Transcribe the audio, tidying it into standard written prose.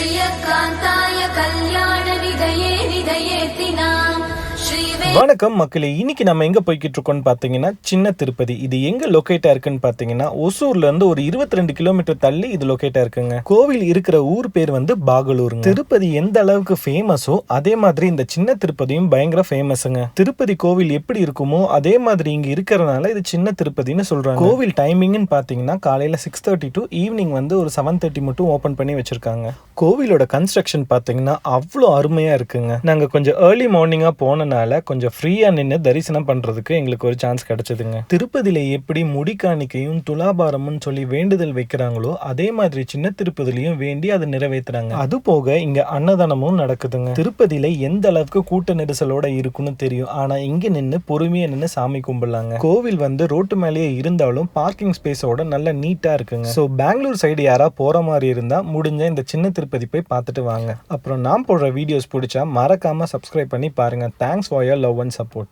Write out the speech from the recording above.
श्रियकान्ताय कल्याणनिधये निधयेतिना வணக்கம் மக்களே, இன்னைக்கு நம்ம எங்க போய்கிட்டு இருக்கோம்னு பாத்தீங்கன்னா சின்ன திருப்பதி. இது எங்க லொகேட்டா இருக்குன்னு பாத்தீங்கன்னா ஒசூர்ல இருந்து ஒரு 22 கிலோமீட்டர் தள்ளி இது லொகேட்டா இருக்குங்க. கோவில் இருக்கிற ஊர் பேர் வந்து பாகலூருங்க. திருப்பதி எந்த அளவுக்கு ஃபேமஸோ அதே மாதிரி இந்த சின்ன திருப்பதியும் பயங்கர ஃபேமஸுங்க. திருப்பதி கோவில் எப்படி இருக்குமோ அதே மாதிரி இங்க இருக்கிறதுனால இது சின்ன திருப்பதின்னு சொல்றாங்க. கோவில் டைமிங்னு பாத்தீங்கன்னா காலையில 6:30 டு ஈவினிங் வந்து ஒரு 7:30 மட்டும் ஓபன் பண்ணி வச்சிருக்காங்க. கோவிலோட கன்ஸ்ட்ரக்ஷன் பாத்தீங்கன்னா அவ்வளோ அருமையா இருக்குங்க. நாங்க கொஞ்சம் ஏர்லி மார்னிங்கா போனனால கொஞ்சம் ஃப்ரீயா நின்று தரிசனம் பண்றதுக்கு எங்களுக்கு ஒரு சான்ஸ் கிடைச்சதுங்க. திருப்பதியில எப்படி முடிக்காணிக்கையும் துலாபாரமும் சொல்லி வேண்டுதல் வைக்கிறாங்களோ அதே மாதிரி சின்ன திருப்பதிலையும் வேண்டி அதை நிறைவேற்றுறாங்க. அது போக இங்க அன்னதானமும் நடக்குதுங்க. திருப்பதியில எந்த அளவுக்கு கூட்ட நெரிசலோட இருக்குன்னு தெரியும், ஆனா இங்க நின்று பொறுமையா நின்று சாமி கும்பிடலாங்க. கோவில் வந்து ரோட்டு மேலேயே இருந்தாலும் பார்க்கிங் ஸ்பேஸோட நல்ல நீட்டா இருக்குங்க. ஸோ பெங்களூர் சைடு யாரா போற மாதிரி இருந்தா முடிஞ்ச இந்த சின்ன திருப்பதி போய் பார்த்துட்டு வாங்க. அப்புறம் நான் போடுற வீடியோஸ் பிடிச்சா மறக்காம சப்ஸ்கிரைப் பண்ணி பாருங்க. Thanks for your love and support.